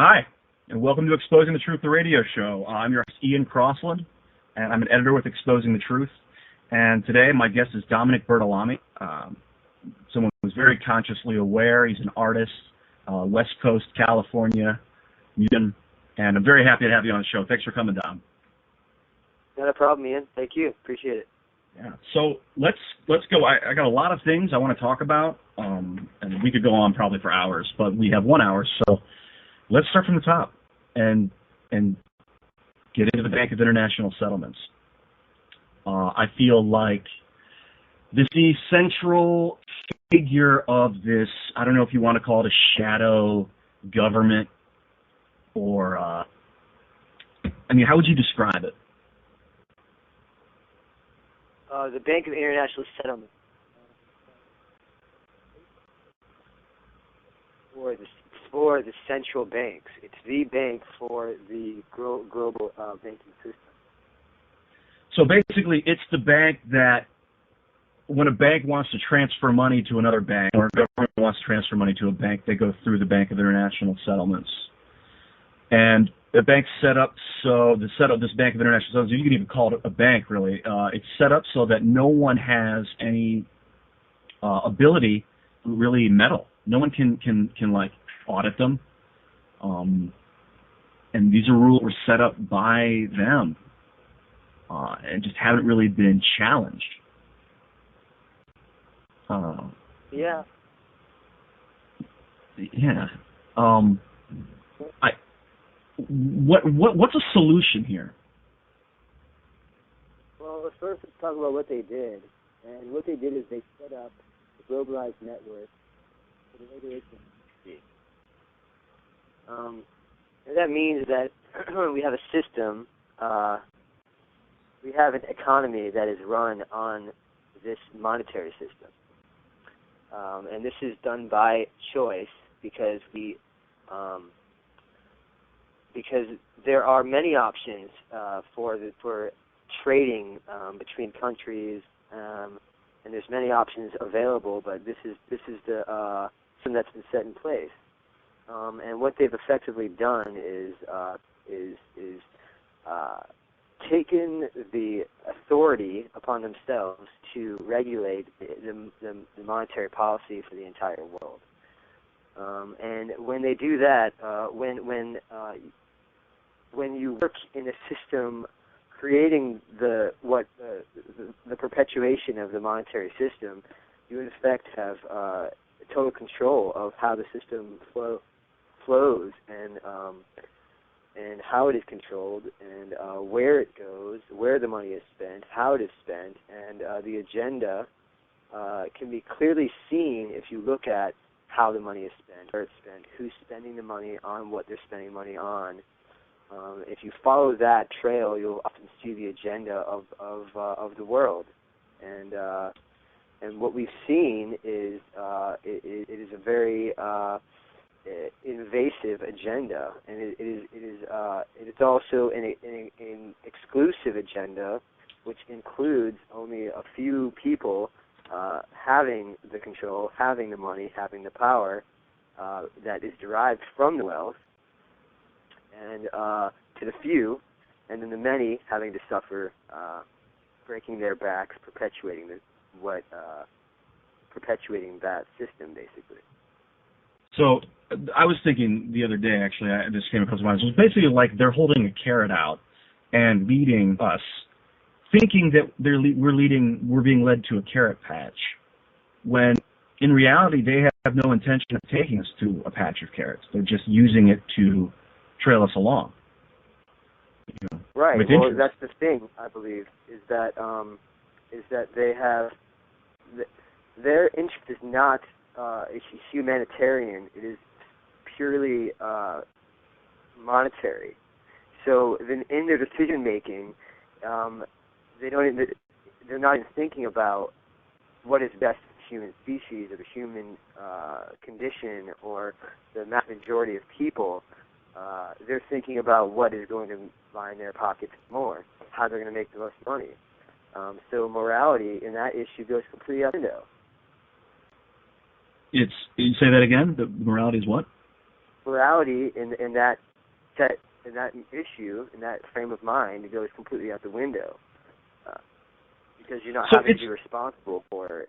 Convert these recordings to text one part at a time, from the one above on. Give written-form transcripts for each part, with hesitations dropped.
Hi, and welcome to Exposing the Truth, the radio show. I'm your host, Ian Crossland, and I'm an editor with Exposing the Truth. And today, my guest is Dominic Bertolami, someone who's very consciously aware. He's an artist, West Coast, California, musician, and I'm very happy to have you on the show. Thanks for coming, Dom. Not a problem, Ian. Thank you. Appreciate it. Yeah. So let's go. I got a lot of things I want to talk about, and we could go on probably for hours, but we have 1 hour, so let's start from the top and get into the Bank of International Settlements. I feel like the central figure of this, I don't know if you want to call it a shadow government or, how would you describe it? The Bank of International Settlement. For the central banks. It's the bank for the global banking system. So basically, it's the bank that when a bank wants to transfer money to another bank, or a government wants to transfer money to a bank, they go through the Bank of International Settlements. And the bank's set up so the setup of this Bank of International Settlements, you can even call it a bank, really. It's set up so that no one has any ability to really meddle. No one can like audit them. And these are rules were set up by them and just haven't really been challenged. Yeah. Yeah. What's a solution here? Well, first let's talk about what they did. And what they did is they set up a globalized network for the regulation of energy. And that means that we have a system, we have an economy that is run on this monetary system. And this is done by choice because there are many options for trading between countries, and there's many options available. But this is the system that's been set in place. And what they've effectively done is taken the authority upon themselves to regulate the monetary policy for the entire world. And when they do that, when you work in a system creating the perpetuation of the monetary system, you in effect have total control of how the system flows and how it is controlled and where it goes, where the money is spent, how it is spent, and the agenda can be clearly seen if you look at how the money is spent, where it's spent, who's spending the money on what they're spending money on. If you follow that trail, you'll often see the agenda of the world, and what we've seen is it is a very invasive agenda, and it is also an exclusive agenda, which includes only a few people having the control, having the money, having the power that is derived from the wealth, and to the few, and then the many having to suffer, breaking their backs, perpetuating that system, basically. So I was thinking the other day, actually, this came across my mind. It was basically like they're holding a carrot out and leading us, thinking that we're being led to a carrot patch, when in reality they have no intention of taking us to a patch of carrots. They're just using it to trail us along. Right. Well, that's the thing, I believe, is that they have their interest is not humanitarian. It is purely monetary. So then in their decision making, they're not even thinking about what is best for the human species or the human condition or the majority of people. They're thinking about what is going to line their pockets more, how they're going to make the most money. So morality in that issue goes completely out the window. You say that again? The morality is what? plurality in that set, in that issue, in that frame of mind, it goes completely out the window, because you're not having to be responsible for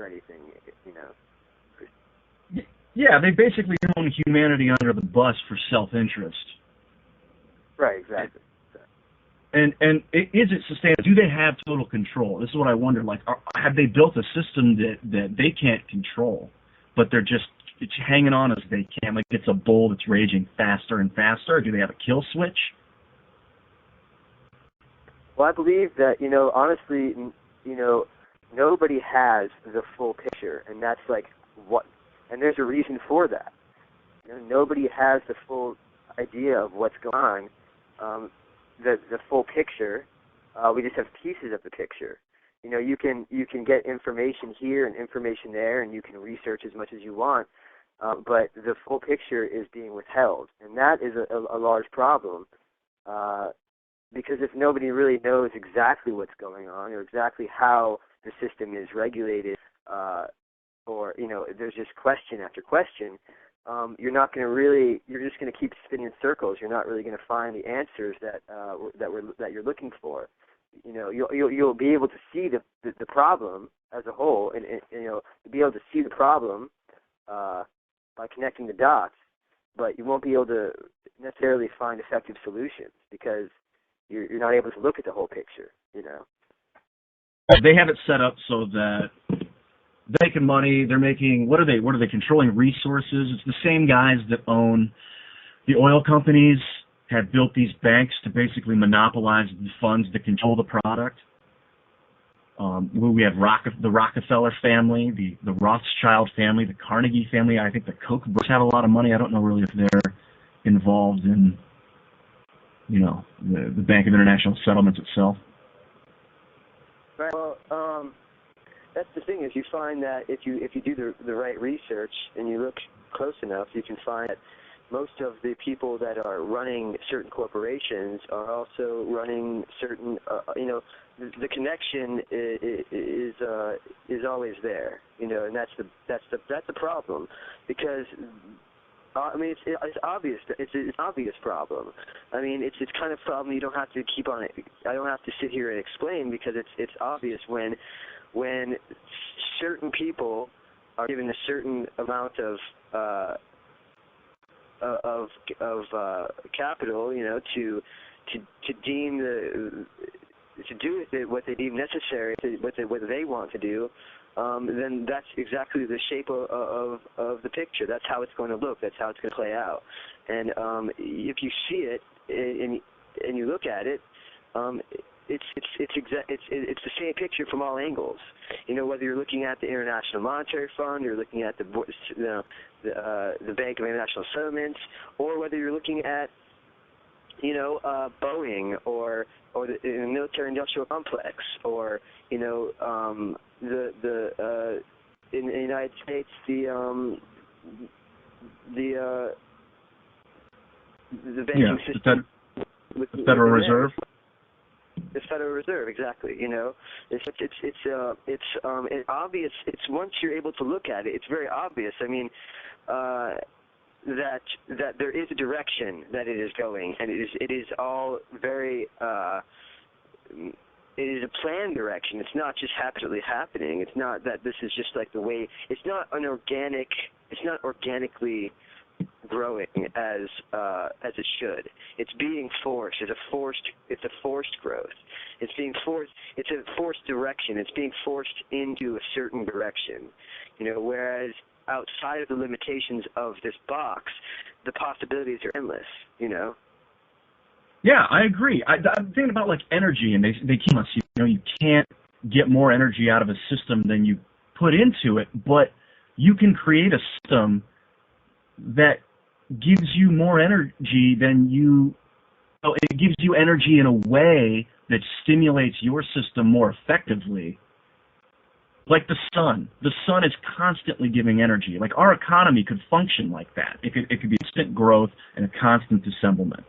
anything, you know. Yeah, they basically thrown humanity under the bus for self-interest. Right, exactly. And is it sustainable? Do they have total control? This is what I wonder. Like, have they built a system that they can't control, but they're just hanging on as they can? Like it's a bull that's raging faster and faster. Do they have a kill switch? Well, I believe that, you know, honestly, you know, nobody has the full picture, and that's like and there's a reason for that. You know, nobody has the full idea of what's going on. The full picture. We just have pieces of the picture. You know, you can get information here and information there, and you can research as much as you want, but the full picture is being withheld, and that is a large problem. Because if nobody really knows exactly what's going on or exactly how the system is regulated, or you know, there's just question after question, you're not going to really. You're just going to keep spinning in circles. You're not really going to find the answers that you're looking for. You know, you'll be able to see the problem as a whole, and you know, you'll be able to see the problem by connecting the dots, but you won't be able to necessarily find effective solutions because you're not able to look at the whole picture. You know. They have it set up so that they're making money. They're making what are they controlling resources? It's the same guys that own the oil companies have built these banks to basically monopolize the funds that control the product. We have the Rockefeller family, the Rothschild family, the Carnegie family. I think the Koch brothers have a lot of money. I don't know really if they're involved in, you know, the Bank of International Settlements itself. Right. Well, that's the thing is you find that if you do the right research and you look close enough, you can find that most of the people that are running certain corporations are also running certain, you know, the connection is always there, you know, and that's the problem, because I mean it's obvious. It's an obvious problem. I mean it's kind of problem you don't have to keep on it. I don't have to sit here and explain because it's obvious when certain people are given a certain amount of capital, you know, to deem to do with it what they deem necessary, what they want to do, then that's exactly the shape of the picture. That's how it's going to look. That's how it's going to play out. And if you see it and you look at it, it's the same picture from all angles. You know, whether you're looking at the International Monetary Fund, you're looking at the Bank of International Settlements, or whether you're looking at, you know, Boeing or the military-industrial complex, or you know, in the United States the banking system, the Federal Reserve. The Federal Reserve, exactly. You know, it's obvious. It's once you're able to look at it, it's very obvious. I mean, that there is a direction that it is going, and it is all very. It is a planned direction. It's not just haphazardly happening. It's not that this is just like the way. It's not an organic. It's not organically growing as it should. It's being forced. It's a forced growth. It's being forced. It's a forced direction. It's being forced into a certain direction. You know, whereas outside of the limitations of this box, the possibilities are endless. You know. Yeah, I agree. I'm thinking about like energy, and they keep us. You know, you can't get more energy out of a system than you put into it, but you can create a system that gives you more energy than you. Oh, it gives you energy in a way that stimulates your system more effectively. Like the sun. The sun is constantly giving energy. Like our economy could function like that. It could be instant growth and a constant dissemblement.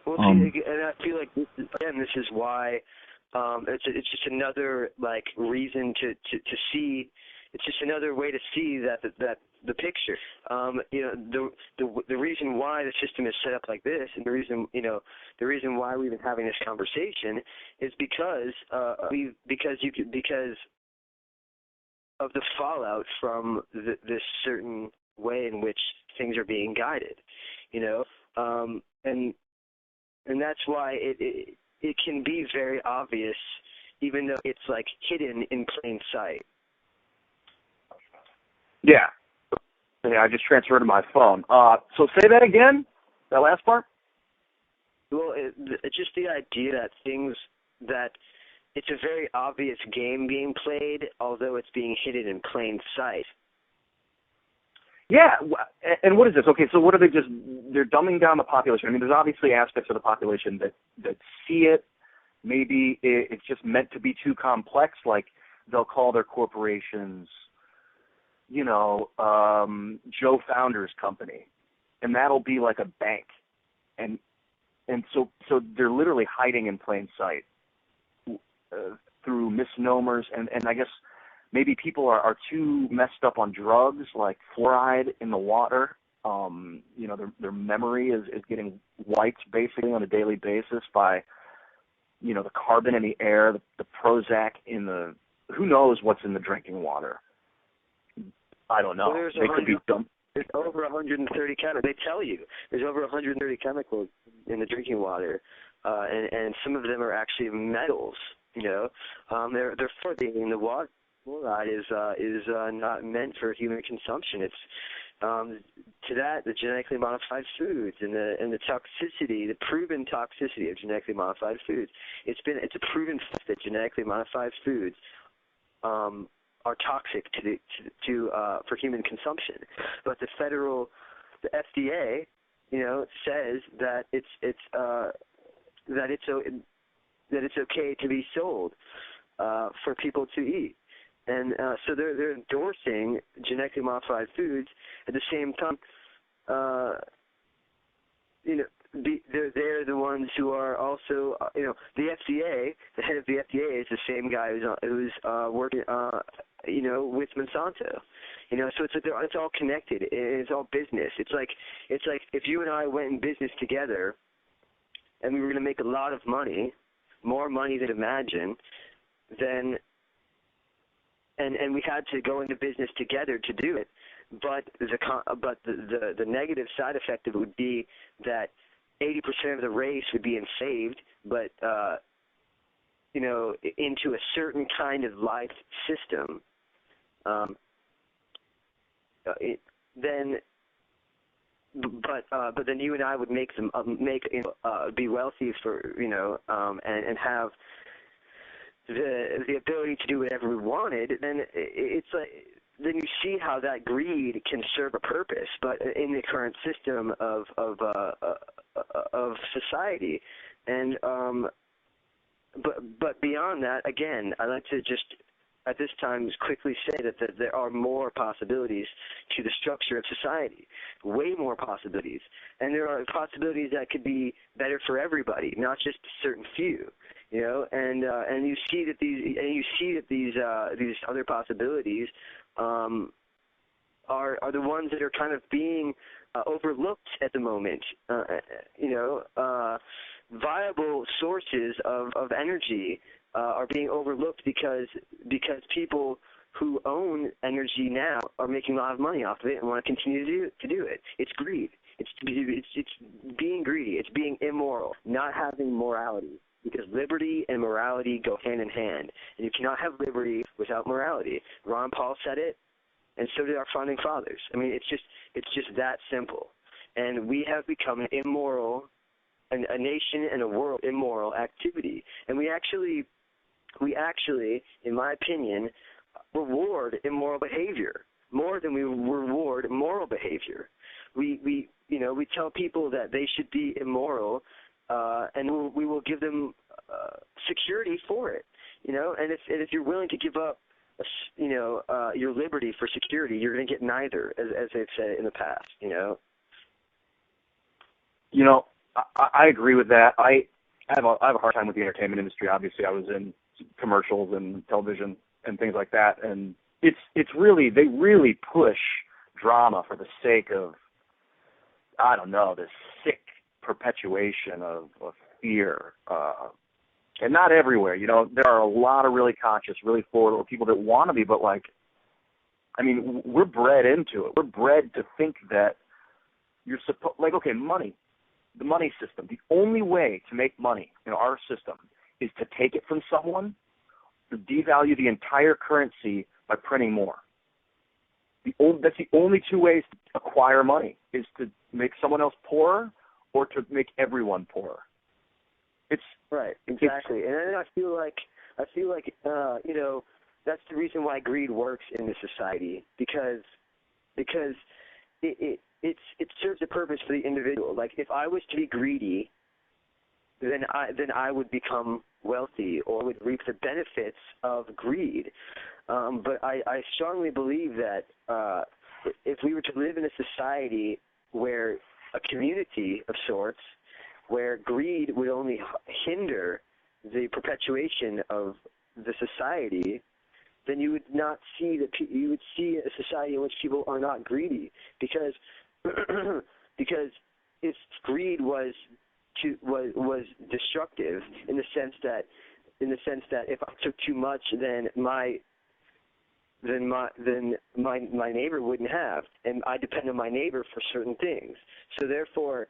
Well, and I feel like this is why it's just another like reason to see It's just another way to see that the picture. The reason why the system is set up like this, and the reason why we've been having this conversation is because of the fallout from this certain way in which things are being guided, and that's why it can be very obvious, even though it's like hidden in plain sight. Yeah, I just transferred to my phone. So say that again, that last part? Well, it's just the idea that it's a very obvious game being played, although it's being hidden in plain sight. Yeah, and what is this? Okay, so what are they're dumbing down the population. I mean, there's obviously aspects of the population that see it. Maybe it's just meant to be too complex, like they'll call their corporations, Joe Founder's company, and that'll be like a bank. And so they're literally hiding in plain sight through misnomers, and I guess maybe people are too messed up on drugs, like fluoride in the water. Their memory is getting wiped basically on a daily basis by, the carbon in the air, the Prozac in the, who knows what's in the drinking water. I don't know. Well, they could be dumb. There's over 130 chemicals. They tell you there's over 130 chemicals in the drinking water, and some of them are actually metals. They're fluoridating the water. Fluoride is not meant for human consumption. It's to that the genetically modified foods and the toxicity, the proven toxicity of genetically modified foods. It's a proven fact that genetically modified foods are toxic for human consumption. But the FDA, says that it's okay to be sold for people to eat. And so they're endorsing genetically modified foods. At the same time, they're the ones who are also, the FDA. The head of the FDA is the same guy who's working, with Monsanto. So it's all connected. It's all business. It's like if you and I went in business together, and we were going to make a lot of money, more money than imagine, then. And we had to go into business together to do it, but the negative side effect of it would be that 80% of the race would be enslaved, but into a certain kind of life system. Then you and I would be wealthy for and have the ability to do whatever we wanted, then then you see how that greed can serve a purpose. But in the current system of society, and but beyond that, again, I'd like to just at this time quickly say that there are more possibilities to the structure of society, way more possibilities, and there are possibilities that could be better for everybody, not just a certain few. And you see that these other possibilities are the ones that are kind of being overlooked at the moment. Viable sources of energy are being overlooked because people who own energy now are making a lot of money off of it and want to continue to do it. It's greed. It's being greedy. It's being immoral, not having morality. Because liberty and morality go hand in hand. And you cannot have liberty without morality. Ron Paul said it, and so did our founding fathers. I mean, it's just that simple. And we have become an immoral, a nation and a world immoral activity. And we actually, in my opinion, reward immoral behavior more than we reward moral behavior. We tell people that they should be immoral, and we will give them security for it, And if you're willing to give up, your liberty for security, you're going to get neither, as they've said in the past, I agree with that. I have a hard time with the entertainment industry. Obviously, I was in commercials and television and things like that, and it's really, they really push drama for the sake of, I don't know, this sick perpetuation of fear. And not everywhere, you know, there are a lot of really conscious, really forward people that want to be, but like, I mean, we're bred into it. We're bred to think that you're supposed, like, okay, money, the money system, the only way to make money in our system is to take it from someone, to devalue the entire currency by printing more. That's the only two ways to acquire money, is to make someone else poorer or to make everyone poorer. It's right, exactly. And then I feel like you know, that's the reason why greed works in this society, because it serves a purpose for the individual. Like, if I was to be greedy, then I would become wealthy or would reap the benefits of greed. But I strongly believe that if we were to live in a society where a community of sorts, where greed would only hinder the perpetuation of the society, then you would not see you would see a society in which people are not greedy, because if greed was destructive in the sense that if I took too much, then my neighbor wouldn't have, and I depend on my neighbor for certain things. So therefore,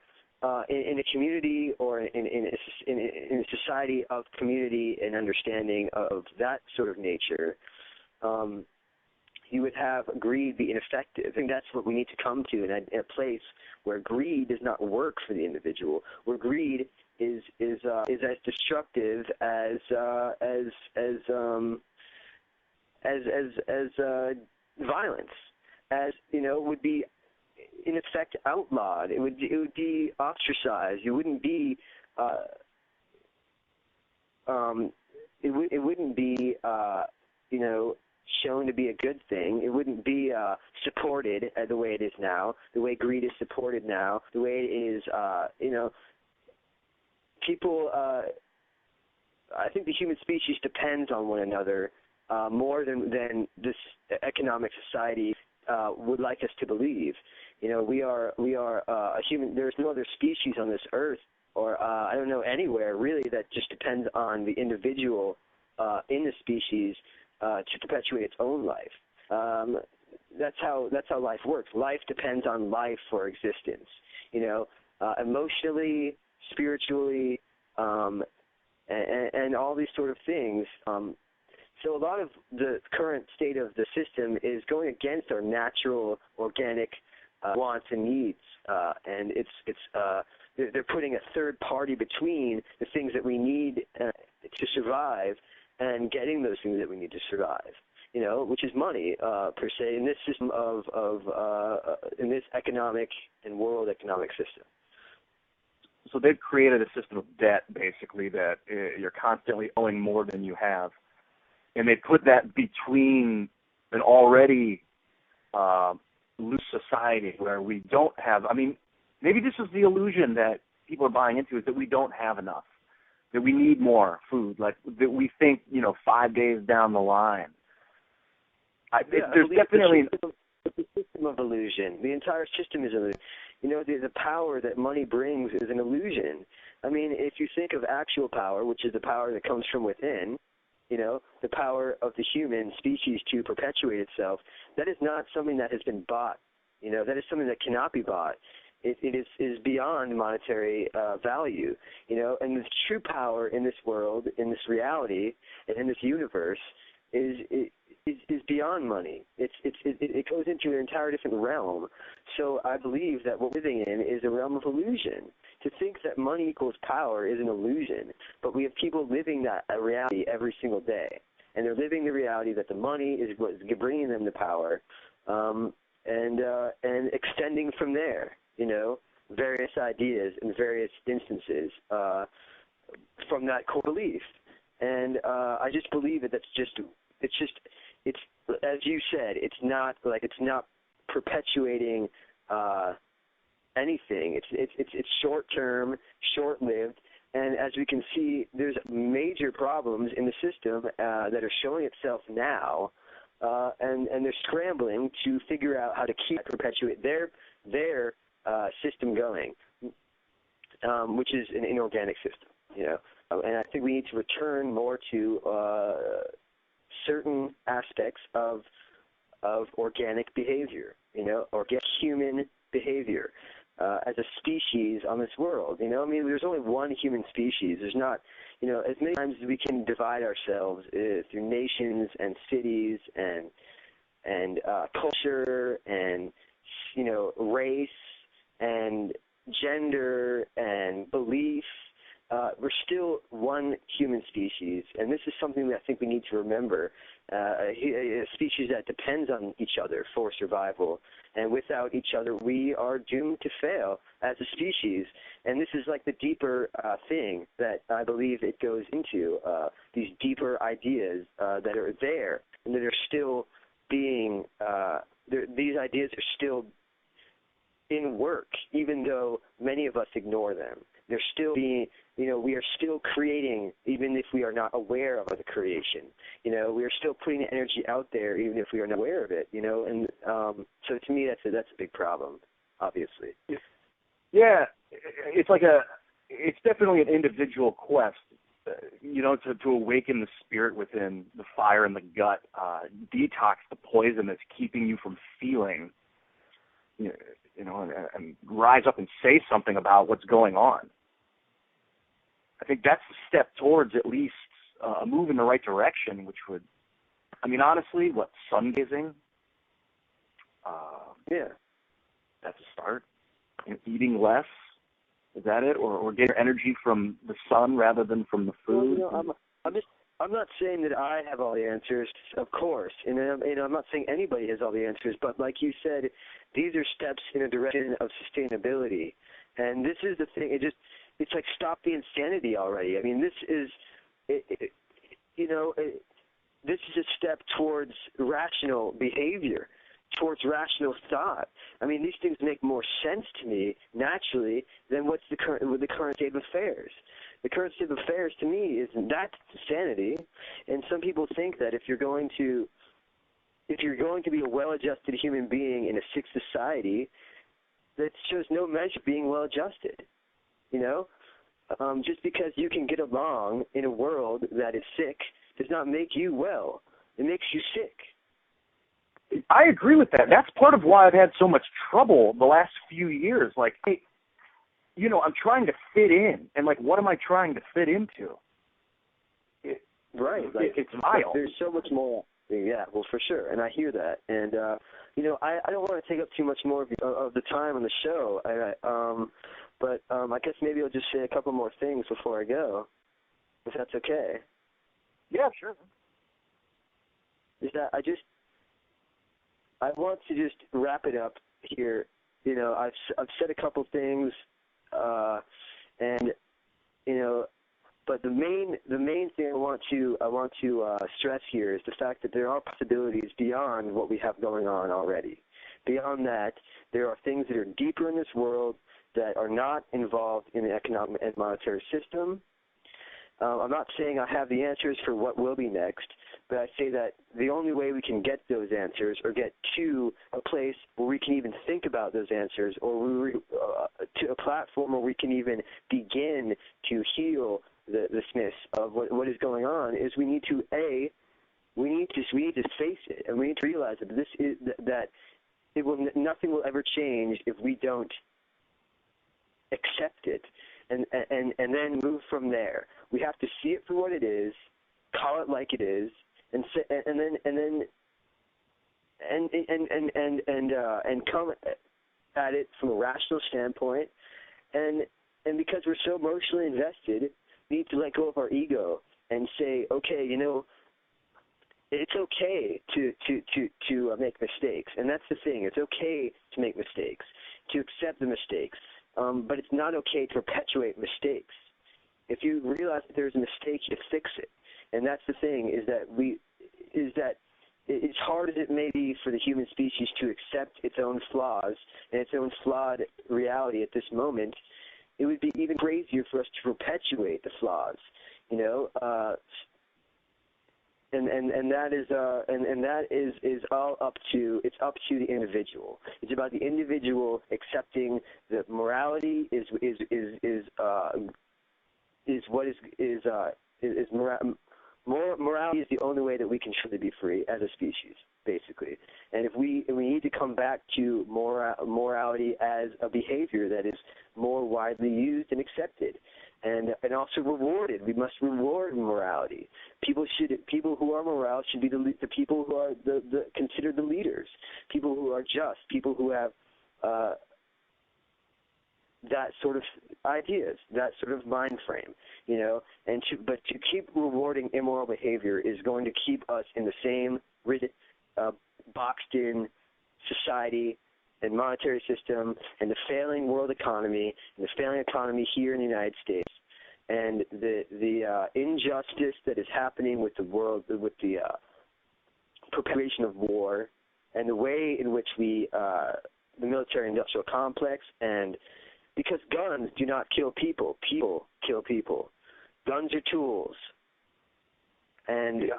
in a community or in a society of community and understanding of that sort of nature, you would have greed be ineffective. I think that's what we need to come to in a place where greed does not work for the individual, where greed is as destructive as violence, as you know, would be in effect outlawed. It would be ostracized. It wouldn't be it wouldn't be you know, shown to be a good thing. It wouldn't be supported the way it is now, the way greed is supported now, the way it is, you know, people, I think the human species depends on one another more than this economic society would like us to believe. You know, we are a human. There's no other species on this earth, or I don't know anywhere really, that just depends on the individual in the species to perpetuate its own life. That's how life works. Life depends on life for existence. You know, emotionally, spiritually, and all these sort of things. So a lot of the current state of the system is going against our natural, organic wants and needs, and they're putting a third party between the things that we need to survive and getting those things that we need to survive. You know, which is money per se in this system in this economic and world economic system. So they've created a system of debt, basically, that you're constantly owing more than you have. And they put that between an already loose society where we don't have, I mean, maybe this is the illusion that people are buying into, is that we don't have enough, that we need more food, like that we think, you know, 5 days down the line. There's definitely the system of illusion. The entire system is illusion. You know, the power that money brings is an illusion. I mean, if you think of actual power, which is the power that comes from within, you know, the power of the human species to perpetuate itself, that is not something that has been bought. You know, that is something that cannot be bought. It is beyond monetary value. You know, and the true power in this world, in this reality, and in this universe is beyond money. It goes into an entire different realm. So I believe that what we're living in is a realm of illusion. To think that money equals power is an illusion, but we have people living that reality every single day, and they're living the reality that the money is what is bringing them the power, and extending from there. You know, various ideas in various instances from that core belief, and I just believe that it's as you said, it's not perpetuating anything. It's short term, short lived, and as we can see, there's major problems in the system that are showing itself now and they're scrambling to figure out how to perpetuate their system going, which is an inorganic system, you know. And I think we need to return more to certain aspects of organic behavior, you know, organic human behavior as a species on this world. You know, I mean, there's only one human species. There's not, you know, as many times as we can divide ourselves through nations and cities and culture and, you know, race and gender and belief. We're still one human species, and this is something that I think we need to remember. A species that depends on each other for survival, and without each other, we are doomed to fail as a species. And this is like the deeper thing that I believe it goes into, these deeper ideas that are there and that are still being, these ideas are still in work, even though many of us ignore them. They're still being, you know, we are still creating, even if we are not aware of the creation. You know, we are still putting the energy out there, even if we are not aware of it. You know, and so to me, that's a big problem, obviously. Yeah, it's definitely an individual quest, you know, to awaken the spirit within, the fire in the gut, detox the poison that's keeping you from feeling, you know, and rise up and say something about what's going on. I think that's a step towards at least a move in the right direction, which would, I mean, honestly, sun gazing? Yeah. That's a start. You know, eating less, is that it? Or get your energy from the sun rather than from the food? Well, you know, I'm not saying that I have all the answers, of course, and I'm not saying anybody has all the answers, but like you said, these are steps in a direction of sustainability, and this is the thing. It's like, stop the insanity already. I mean, this is, you know, this is a step towards rational behavior, towards rational thought. I mean, these things make more sense to me naturally than what's the current state of affairs. The current state of affairs to me is that's insanity, and some people think that if you're going to be a well-adjusted human being in a sick society, that shows no measure of being well-adjusted. You know, just because you can get along in a world that is sick does not make you well. It makes you sick. I agree with that. That's part of why I've had so much trouble the last few years. Like, hey, you know, I'm trying to fit in, and like, what am I trying to fit into? Right. Like, it's vile. There's so much more. Yeah, well, for sure, and I hear that. And, you know, I don't want to take up too much more of the time on the show, but I guess maybe I'll just say a couple more things before I go, if that's okay. Yeah, sure. Is that I want to just wrap it up here. You know, I've said a couple things, and, you know, but the main thing I want to stress here is the fact that there are possibilities beyond what we have going on already. Beyond that, there are things that are deeper in this world that are not involved in the economic and monetary system. I'm not saying I have the answers for what will be next, but I say that the only way we can get those answers or get to a place where we can even think about those answers, or to a platform where we can even begin to heal the smiths of what is going on, is we need to face it, and we need to realize that nothing will ever change if we don't accept it and then move from there. We have to see it for what it is, call it like it is, and come at it from a rational standpoint, and because we're so emotionally invested, we need to let go of our ego and say, okay, you know, it's okay to make mistakes, and that's the thing. It's okay to make mistakes, to accept the mistakes, but it's not okay to perpetuate mistakes. If you realize that there's a mistake, you fix it, and that's the thing. Is that as hard as it may be for the human species to accept its own flaws and its own flawed reality at this moment, it would be even crazier for us to perpetuate the flaws. You know, and that is all up to the individual. It's about the individual accepting that morality morality is the only way that we can truly be free as a species, basically. And we need to come back to morality as a behavior that is more widely used and accepted, and also rewarded. We must reward morality. People who are moral should be the people who are considered the leaders. People who are just. People who have that sort of ideas, that sort of mind frame, but to keep rewarding immoral behavior is going to keep us in the same boxed-in society and monetary system and the failing world economy and the failing economy here in the United States, and the injustice that is happening with the world, with the perpetuation of war, and the way in which the military-industrial complex, and because guns do not kill people, people kill people. Guns are tools, and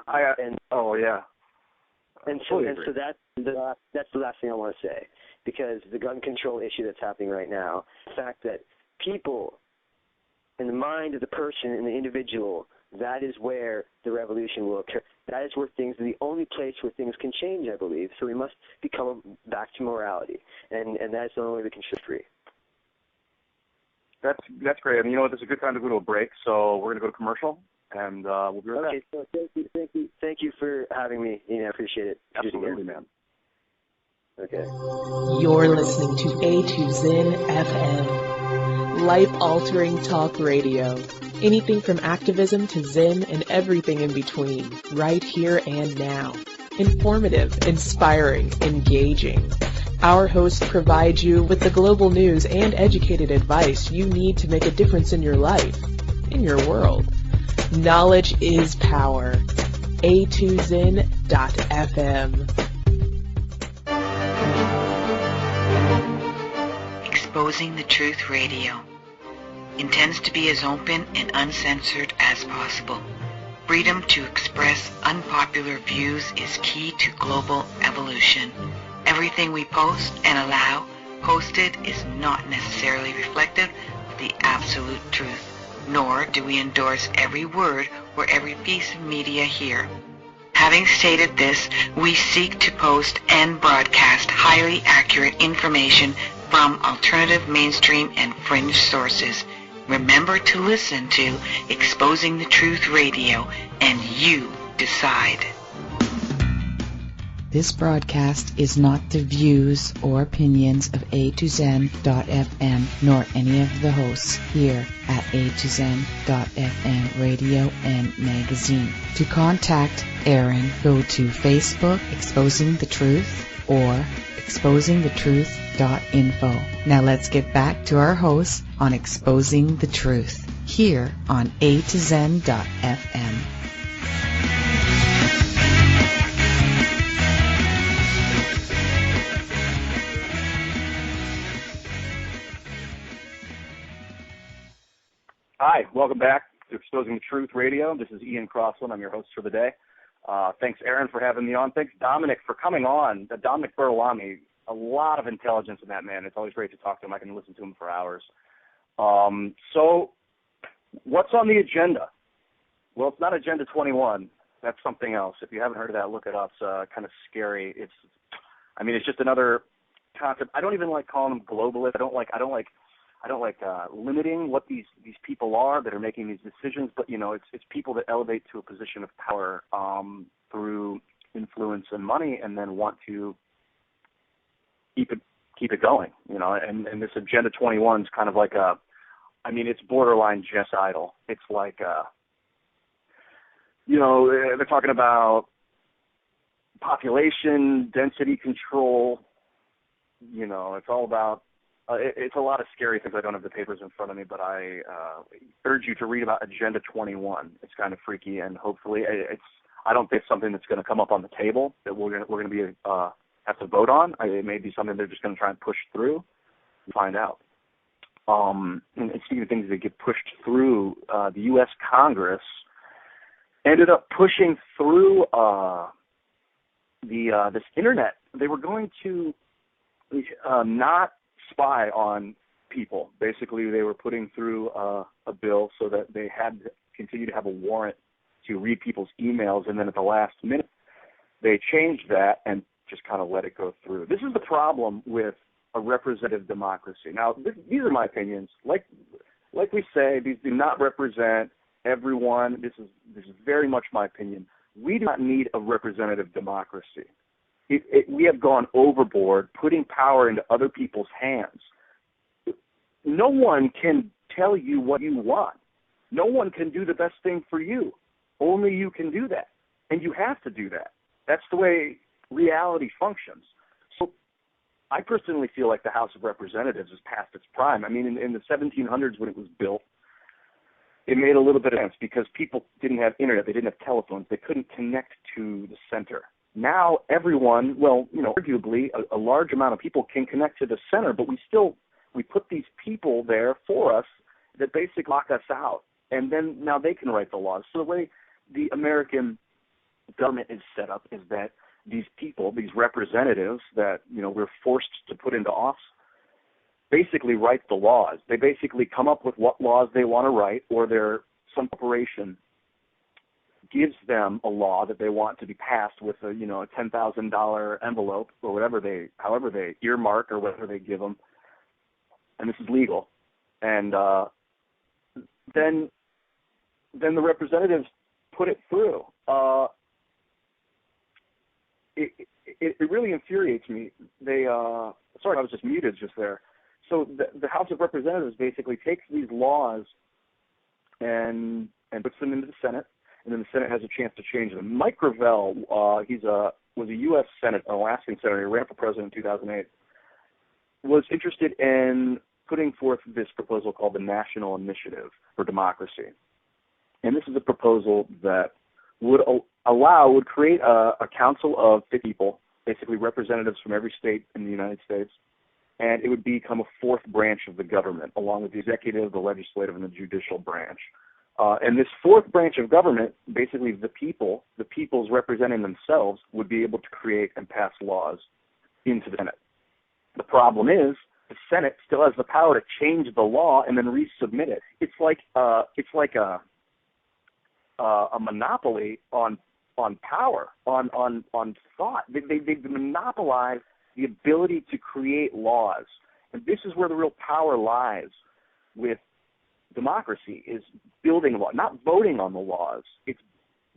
so that's the last thing I want to say, because the gun control issue that's happening right now, the fact that people, in the mind of the person and the individual, that is where the revolution will occur. That is where the only place where things can change, I believe. So we must become back to morality, and that's the only way we can shift free. That's great. I mean, this is a good time to go to a break, so we're going to go to commercial, and we'll be right back. Okay, so thank you for having me. I appreciate it. Absolutely, man. Okay. You're listening to A2Zen FM, life-altering talk radio. Anything from activism to Zen and everything in between, right here and now. Informative, inspiring, engaging. Our hosts provide you with the global news and educated advice you need to make a difference in your life, in your world. Knowledge is power. A2Zen.fm. Exposing the Truth Radio intends to be as open and uncensored as possible. Freedom to express unpopular views is key to global evolution. Everything we post and allow posted is not necessarily reflective of the absolute truth, nor do we endorse every word or every piece of media here. Having stated this, we seek to post and broadcast highly accurate information from alternative, mainstream, and fringe sources. Remember to listen to Exposing the Truth Radio, and you decide. This broadcast is not the views or opinions of A2Zen.fm nor any of the hosts here at A2Zen.fm radio and magazine. To contact Aaron, go to Facebook, Exposing the Truth, or exposingthetruth.info. Now let's get back to our hosts on Exposing the Truth here on A2Zen.fm. Hi, welcome back to Exposing the Truth Radio. This is Ian Crossland. I'm your host for the day. Thanks, Aaron, for having me on. Thanks, Dominic, for coming on. Dominic Bertolami, a lot of intelligence in that man. It's always great to talk to him. I can listen to him for hours. So what's on the agenda? Well, it's not Agenda 21. That's something else. If you haven't heard of that, look it up. It's kind of scary. It's just another concept. I don't even like calling them globalists. I don't like limiting what these people are that are making these decisions, but it's people that elevate to a position of power through influence and money, and then want to keep it going. And this Agenda 21 is kind of like it's borderline genocidal. It's like they're talking about population density control. It's all about. It's a lot of scary things. I don't have the papers in front of me, but I urge you to read about Agenda 21. It's kind of freaky, and hopefully, I don't think it's something that's going to come up on the table that we're going to be have to vote on. It may be something they're just going to try and push through. And find out. And speaking of things that get pushed through, the U.S. Congress ended up pushing through this internet. They were going to not spy on people. Basically, they were putting through a bill so that they had to continue to have a warrant to read people's emails, and then at the last minute, they changed that and just kind of let it go through. This is the problem with a representative democracy. Now, these are my opinions. Like we say, these do not represent everyone. This is very much my opinion. We do not need a representative democracy. We have gone overboard, putting power into other people's hands. No one can tell you what you want. No one can do the best thing for you. Only you can do that, and you have to do that. That's the way reality functions. So I personally feel like the House of Representatives is past its prime. I mean, in the 1700s when it was built, it made a little bit of sense because people didn't have internet, they didn't have telephones, they couldn't connect to the center. Now everyone, well, arguably a large amount of people can connect to the center, but we put these people there for us that basically lock us out, and then now they can write the laws. So the way the American government is set up is that these people, these representatives that we're forced to put into office, basically write the laws. They basically come up with what laws they want to write, or some corporation gives them a law that they want to be passed with a $10,000 envelope or however they earmark or whatever they give them, and this is legal. And then the representatives put it through. It really infuriates me. Sorry, I was just muted just there. So the House of Representatives basically takes these laws and puts them into the Senate, and then the Senate has a chance to change them. Mike Gravel, was a U.S. Alaskan senator. He ran for president in 2008. Was interested in putting forth this proposal called the National Initiative for Democracy. And this is a proposal that would create a council of 50 people, basically representatives from every state in the United States, and it would become a fourth branch of the government, along with the executive, the legislative, and the judicial branch. And this fourth branch of government, basically the peoples representing themselves, would be able to create and pass laws into the Senate. The problem is the Senate still has the power to change the law and then resubmit it. It's like a monopoly on power, on thought. They've monopolized the ability to create laws. And this is where the real power lies with democracy, is building a law, not voting on the laws. It's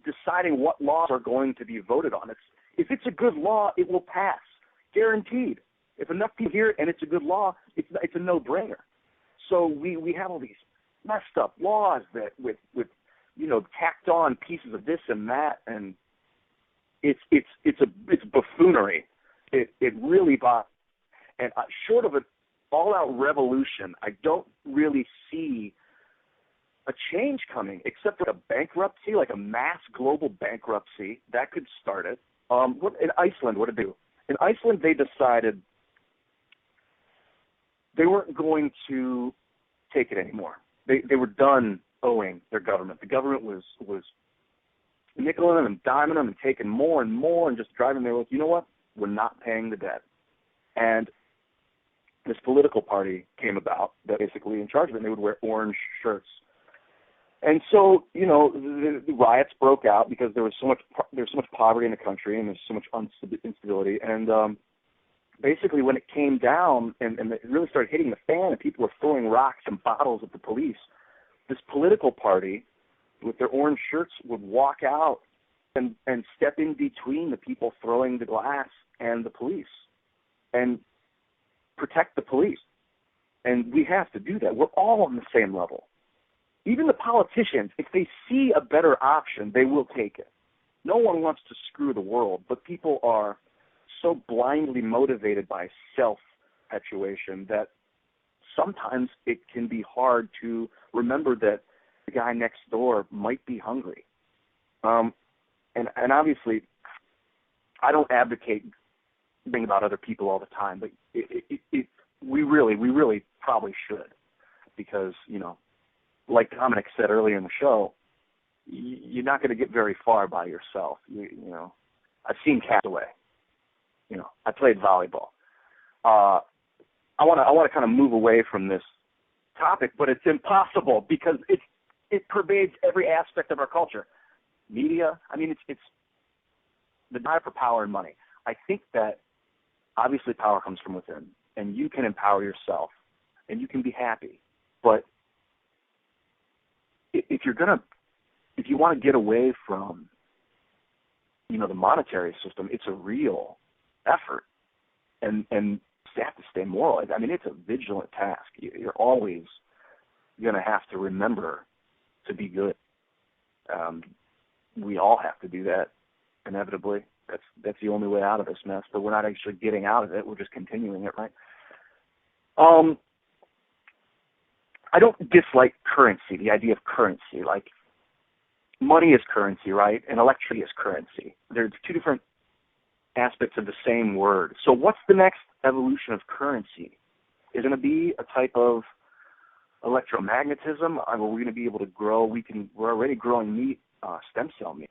deciding what laws are going to be voted on. If it's a good law, it will pass, guaranteed. If enough people hear it and it's a good law, it's a no-brainer. So we have all these messed up laws that with tacked on pieces of this and that, and it's buffoonery. It really bothers. And short of an all-out revolution, I don't really see a change coming, except for a bankruptcy, like a mass global bankruptcy. That could start it. In Iceland, what did they do? In Iceland, they decided they weren't going to take it anymore. They were done owing their government. The government was nickeling them and diming them and taking more and more and just driving them. They were like, you know what? We're not paying the debt. And this political party came about that basically in charge of it, and they would wear orange shirts. And so, the riots broke out because there was so much poverty in the country and there's so much instability. And basically when it came down and it really started hitting the fan and people were throwing rocks and bottles at the police, this political party with their orange shirts would walk out and step in between the people throwing the glass and the police and protect the police. And we have to do that. We're all on the same level. Even the politicians, if they see a better option, they will take it. No one wants to screw the world, but people are so blindly motivated by self-perpetuation that sometimes it can be hard to remember that the guy next door might be hungry. And obviously, I don't advocate being about other people all the time, but we really probably should, because like Dominic said earlier in the show, you're not going to get very far by yourself. You know, I've seen Castaway. You know, I played volleyball. I want to kind of move away from this topic, but it's impossible because it pervades every aspect of our culture. Media, I mean, it's the drive for power and money. I think that obviously power comes from within, and you can empower yourself, and you can be happy. But if you want to get away from, you know, the monetary system, it's a real effort, and you have to stay moral. I mean, it's a vigilant task. You're always going to have to remember to be good. We all have to do that, inevitably. That's the only way out of this mess, but we're not actually getting out of it. We're just continuing it, right? I don't dislike currency, the idea of currency. Like, money is currency, right? And electricity is currency. They're two different aspects of the same word. So what's the next evolution of currency? Is it going to be a type of electromagnetism? Are we going to be able to grow? We're already growing meat, stem cell meat.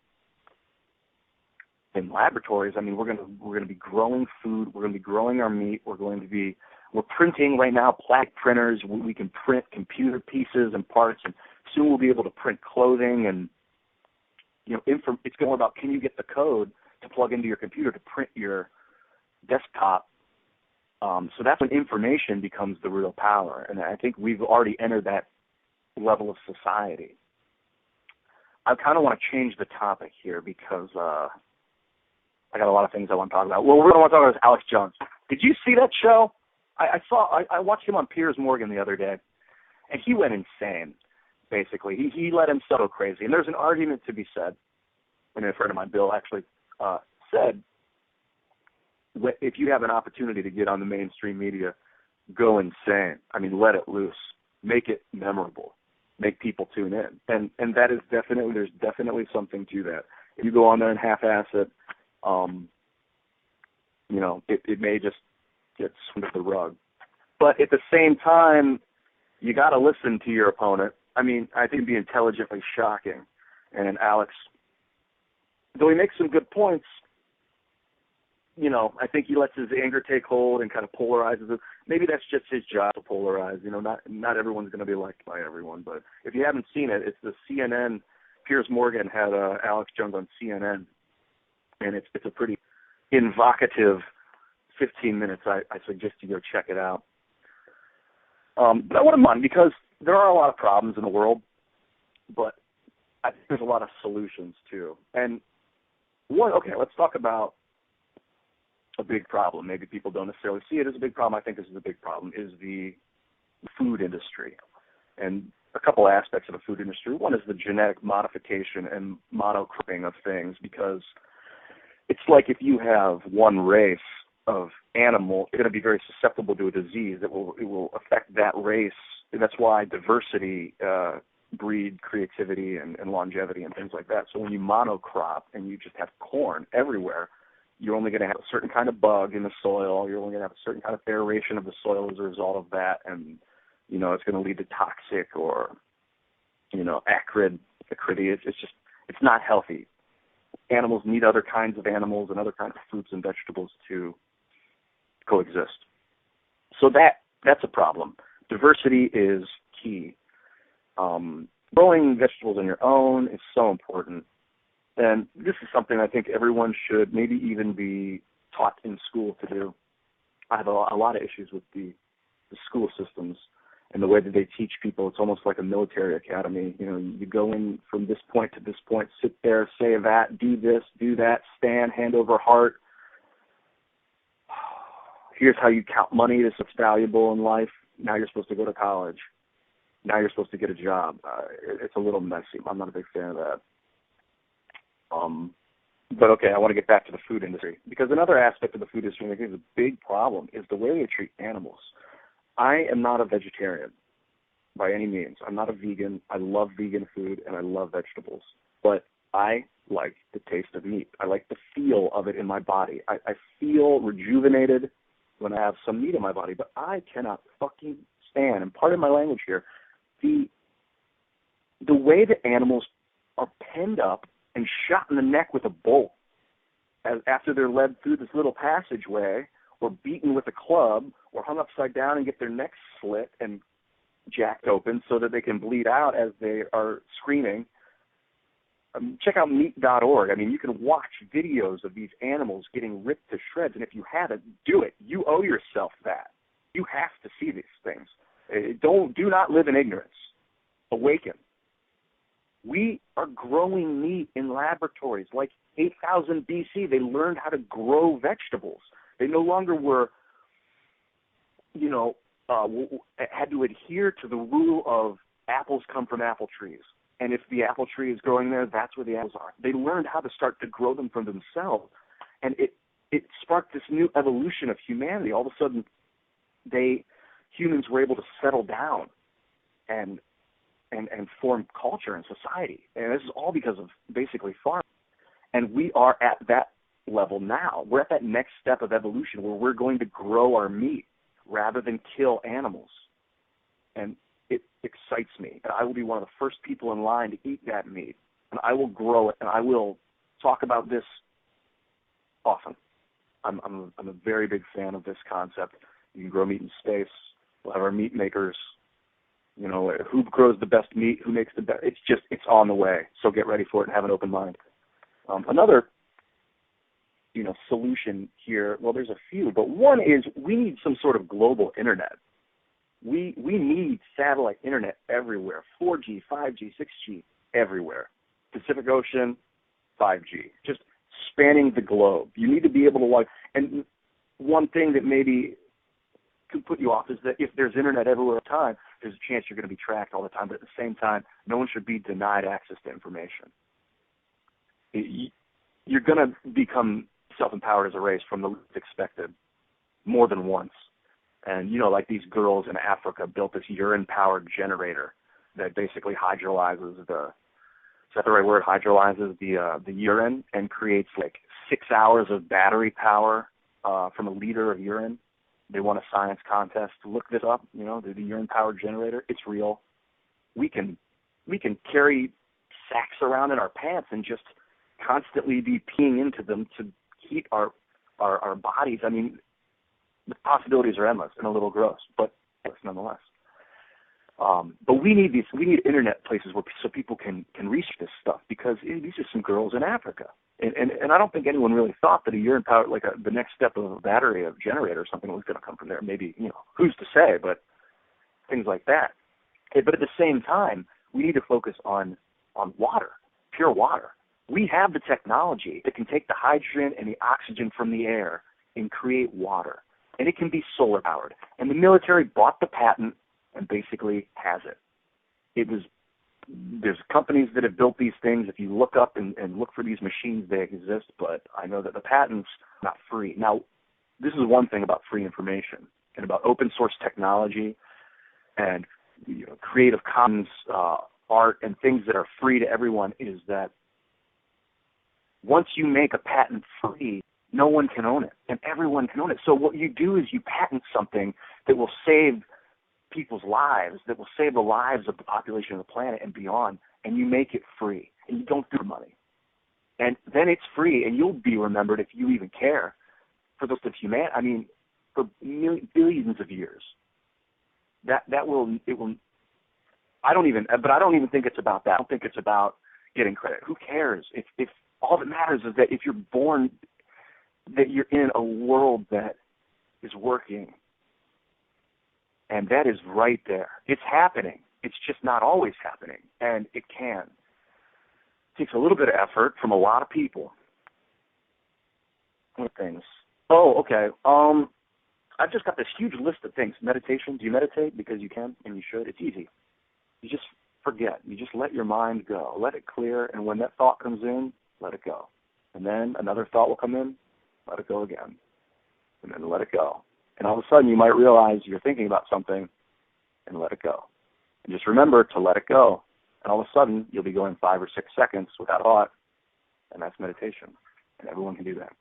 In laboratories, I mean, we're going to be growing food. We're going to be growing our meat. We're printing right now, plastic printers. We can print computer pieces and parts, and soon we'll be able to print clothing. And, you know, it's more about, can you get the code to plug into your computer to print your desktop? So that's when information becomes the real power. And I think we've already entered that level of society. I kind of want to change the topic here because I got a lot of things I want to talk about. Well, we're going to want to talk about Alex Jones. Did you see that show? I watched him on Piers Morgan the other day, and he went insane, basically. He let himself go crazy. And there's an argument to be said, and a friend of mine, Bill, actually said, if you have an opportunity to get on the mainstream media, go insane. I mean, let it loose. Make it memorable. Make people tune in. And that is there's definitely something to that. If you go on there and half-ass it, you know, it may just get swept under the rug. But at the same time, you got to listen to your opponent. I mean, I think it'd be intelligently shocking. And Alex, though he makes some good points, you know, I think he lets his anger take hold and kind of polarizes it. Maybe that's just his job to polarize. You know, not everyone's going to be liked by everyone. But if you haven't seen it, it's the CNN. Piers Morgan had Alex Jones on CNN, and it's a pretty invocative 15 minutes. I suggest you go check it out. But I want to mind because there are a lot of problems in the world, but I think there's a lot of solutions too. And let's talk about a big problem. Maybe people don't necessarily see it as a big problem. I think this is a big problem, is the food industry. And a couple aspects of the food industry. One is the genetic modification and monocropping of things, because it's like if you have one race of animal, it's going to be very susceptible to a disease that will affect that race. And that's why diversity breed creativity and longevity and things like that. So when you monocrop and you just have corn everywhere, you're only going to have a certain kind of bug in the soil. You're only going to have a certain kind of aeration of the soil as a result of that. And, you know, it's going to lead to toxic or, you know, acridity. It's not healthy. Animals need other kinds of animals and other kinds of fruits and vegetables to coexist. So that's a problem. Diversity is key. Growing vegetables on your own is so important. And this is something I think everyone should maybe even be taught in school to do. I have a lot of issues with the school systems and the way that they teach people. It's almost like a military academy. You know, you go in from this point to this point, sit there, say that, do this, do that, stand, hand over heart. Here's how you count money. This is valuable in life. Now you're supposed to go to college. Now you're supposed to get a job. It's a little messy. I'm not a big fan of that. But okay, I want to get back to the food industry, because another aspect of the food industry, I think, is a big problem, is the way they treat animals. I am not a vegetarian by any means. I'm not a vegan. I love vegan food and I love vegetables, but I like the taste of meat. I like the feel of it in my body. I feel rejuvenated when I have some meat in my body, but I cannot fucking stand, and pardon my language here, the way that animals are penned up and shot in the neck with a bolt after they're led through this little passageway, or beaten with a club, or hung upside down and get their necks slit and jacked open so that they can bleed out as they are screaming. Check out meat.org. I mean, you can watch videos of these animals getting ripped to shreds, and if you haven't, do it. You owe yourself that. You have to see these things. Do not live in ignorance. Awaken. We are growing meat in laboratories. Like 8,000 BC, they learned how to grow vegetables. They no longer were, had to adhere to the rule of apples come from apple trees. And if the apple tree is growing there, that's where the apples are. They learned how to start to grow them for themselves. And it sparked this new evolution of humanity. All of a sudden, humans were able to settle down and form culture and society. And this is all because of basically farming. And we are at that level now. We're at that next step of evolution where we're going to grow our meat rather than kill animals. And it excites me. And I will be one of the first people in line to eat that meat. And I will grow it, and I will talk about this often. I'm a very big fan of this concept. You can grow meat in space. We'll have our meat makers. Who grows the best meat, who makes the best. It's on the way. So get ready for it and have an open mind. Another, solution here, well, there's a few, but one is we need some sort of global internet. We need satellite internet everywhere, 4G, 5G, 6G, everywhere. Pacific Ocean, 5G, just spanning the globe. You need to be able to and one thing that maybe could put you off is that if there's internet everywhere all the time, there's a chance you're going to be tracked all the time, but at the same time, no one should be denied access to information. You're going to become self-empowered as a race from the least expected more than once. And, like these girls in Africa built this urine-powered generator that basically hydrolyzes is that the right word? Hydrolyzes the urine and creates like 6 hours of battery power from a liter of urine. They won a science contest. Look this up, the urine-powered generator. It's real. We can carry sacks around in our pants and just constantly be peeing into them to heat our bodies. I mean, the possibilities are endless and a little gross, but nonetheless. But we need internet places so people can reach this stuff, because these are some girls in Africa. And I don't think anyone really thought that a urine power, like the next step of a battery, of generator or something, was going to come from there. Maybe, who's to say, but things like that. But at the same time, we need to focus on water, pure water. We have the technology that can take the hydrogen and the oxygen from the air and create water. And it can be solar powered. And the military bought the patent and basically has it. There's companies that have built these things. If you look up and look for these machines, they exist, but I know that the patent's not free. Now, this is one thing about free information and about open source technology and Creative Commons art and things that are free to everyone, is that once you make a patent free, no one can own it, and everyone can own it. So what you do is you patent something that will save people's lives, that will save the lives of the population of the planet and beyond, and you make it free, and you don't do money. And then it's free, and you'll be remembered, if you even care, for the rest of humanity. I mean, for billions of years. I don't even think it's about that. I don't think it's about getting credit. Who cares? If all that matters is that if you're born, that you're in a world that is working. And that is right there. It's happening. It's just not always happening. And it can. It takes a little bit of effort from a lot of people. What things? Oh, okay. I've just got this huge list of things. Meditation. Do you meditate? Because you can and you should. It's easy. You just forget. You just let your mind go. Let it clear. And when that thought comes in, let it go. And then another thought will come in. Let it go again. And then let it go. And all of a sudden you might realize you're thinking about something, and let it go. And just remember to let it go. And all of a sudden you'll be going 5 or 6 seconds without thought, and that's meditation. And everyone can do that.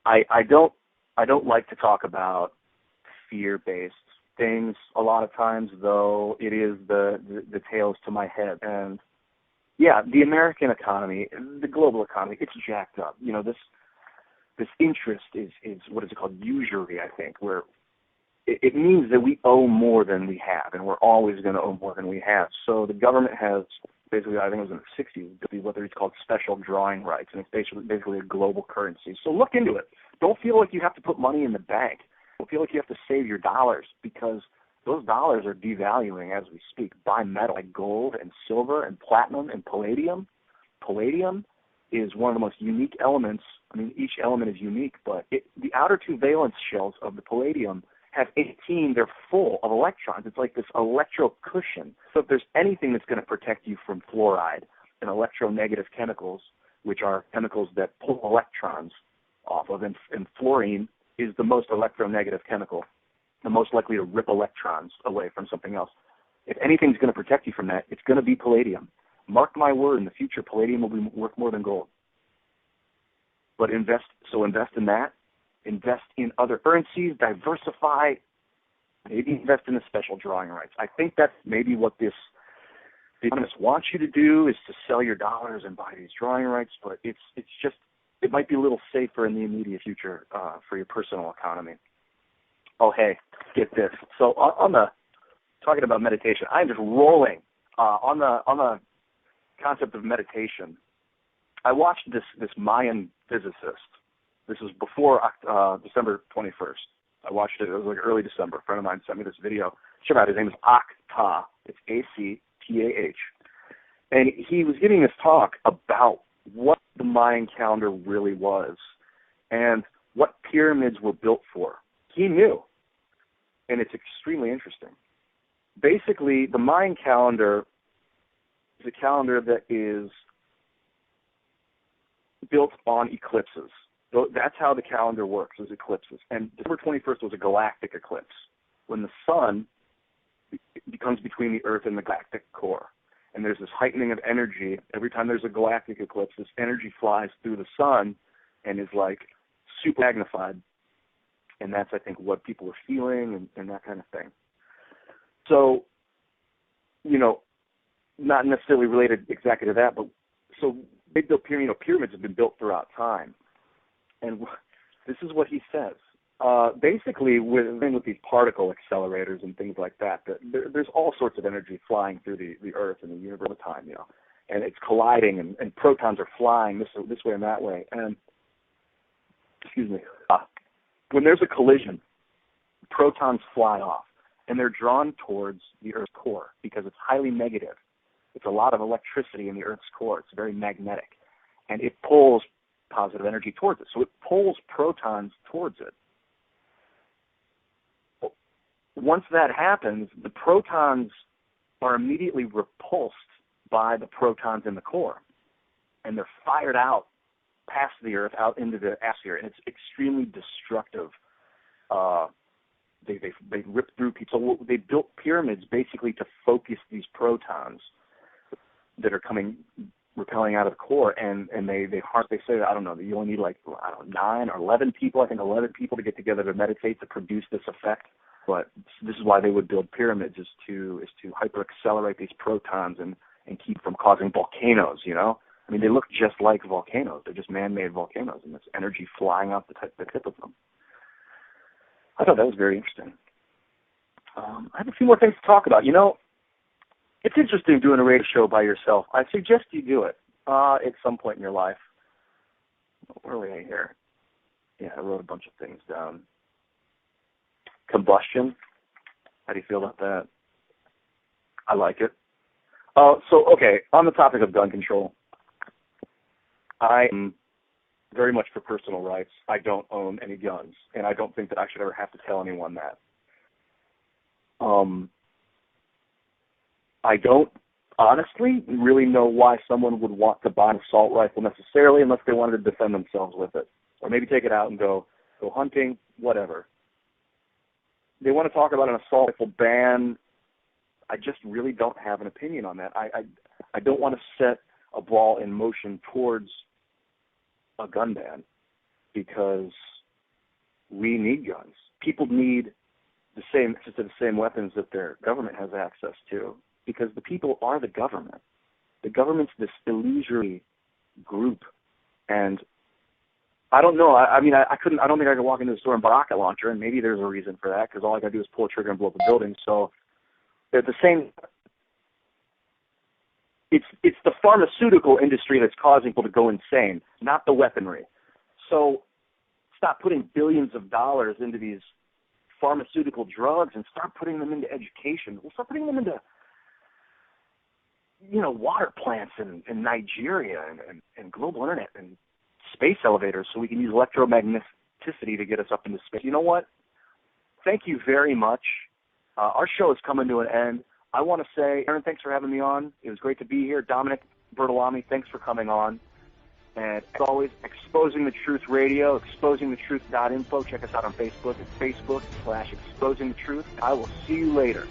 I don't like to talk about fear-based things. A lot of times, though, it is the tails to my head. And yeah, the American economy, the global economy, it's jacked up. You know, this interest is what is it called? Usury, I think, where it means that we owe more than we have, and we're always going to owe more than we have. So the government has basically, I think it was in the 60s, what it's called special drawing rights, and it's basically a global currency. So look into it. Don't feel like you have to put money in the bank. Don't feel like you have to save your dollars, because those dollars are devaluing as we speak. Buy metal like gold and silver and platinum and palladium. Palladium is one of the most unique elements. I mean, each element is unique, but the outer two valence shells of the palladium have 18, they're full of electrons. It's like this electrocushion. So if there's anything that's going to protect you from fluoride and electronegative chemicals, which are chemicals that pull electrons off of, and fluorine is the most electronegative chemical, the most likely to rip electrons away from something else. If anything's going to protect you from that, it's going to be palladium. Mark my word, in the future, palladium will be worth more than gold. But invest in that. Invest in other currencies, diversify, maybe invest in the special drawing rights. I think that's maybe what the economists want you to do, is to sell your dollars and buy these drawing rights, but it's just, it might be a little safer in the immediate future for your personal economy. Oh, hey, get this. So talking about meditation, I'm just rolling on the concept of meditation. I watched this Mayan physicist. This was before December 21st. I watched it. It was like early December. A friend of mine sent me this video. Check out. His name is Actah. It's Actah. And he was giving this talk about what the Mayan calendar really was and what pyramids were built for. He knew. And it's extremely interesting. Basically, the Mayan calendar is a calendar that is built on eclipses. So that's how the calendar works, is eclipses. And December 21st was a galactic eclipse, when the sun becomes between the Earth and the galactic core. And there's this heightening of energy. Every time there's a galactic eclipse, this energy flies through the sun and is like super magnified. And that's, I think, what people are feeling and that kind of thing. So, you know, not necessarily related exactly to that, but so they built pyramids have been built throughout time. And this is what he says. Basically, with these particle accelerators and things like that, there's all sorts of energy flying through the Earth and the universe all the time, you know, and it's colliding, and protons are flying this way and that way. And when there's a collision, protons fly off, and they're drawn towards the Earth's core because it's highly negative. It's a lot of electricity in the Earth's core. It's very magnetic, and it pulls positive energy towards it. So it pulls protons towards it. Once that happens, the protons are immediately repulsed by the protons in the core, and they're fired out past the Earth, out into the atmosphere, and it's extremely destructive. They rip through people. So they built pyramids basically to focus these protons that are repelling out of the core, and they say, I don't know, that you only need 9 or 11 people, I think 11 people to get together to meditate to produce this effect. But this is why they would build pyramids, is to hyper-accelerate these protons and keep from causing volcanoes, you know? I mean, they look just like volcanoes. They're just man-made volcanoes, and there's energy flying off the tip of them. I thought that was very interesting. I have a few more things to talk about. You know, it's interesting doing a radio show by yourself. I suggest you do it at some point in your life. Where are we at here? Yeah, I wrote a bunch of things down. Combustion. How do you feel about that? I like it. Okay, on the topic of gun control, I am very much for personal rights. I don't own any guns, and I don't think that I should ever have to tell anyone that. I don't honestly really know why someone would want to buy an assault rifle necessarily, unless they wanted to defend themselves with it, or maybe take it out and go hunting, whatever. They want to talk about an assault rifle ban. I just really don't have an opinion on that. I don't want to set a ball in motion towards a gun ban, because we need guns. People need the same weapons that their government has access to, because the people are the government. The government's this illusory group, and I don't know. I don't think I could walk into the store and buy a rocket launcher, and maybe there's a reason for that, because all I got to do is pull a trigger and blow up a building. So they're the same. It's the pharmaceutical industry that's causing people to go insane, not the weaponry. So stop putting billions of dollars into these pharmaceutical drugs and start putting them into education. We'll start putting them into, water plants in Nigeria and global internet and space elevators, so we can use electromagneticity to get us up into space. You know what? Thank you very much. Our show is coming to an end. I want to say, Aaron, thanks for having me on. It was great to be here. Dominic, Bertolami, thanks for coming on. And as always, Exposing the Truth Radio, exposingthetruth.info. Check us out on Facebook. It's Facebook/Exposing the Truth. I will see you later.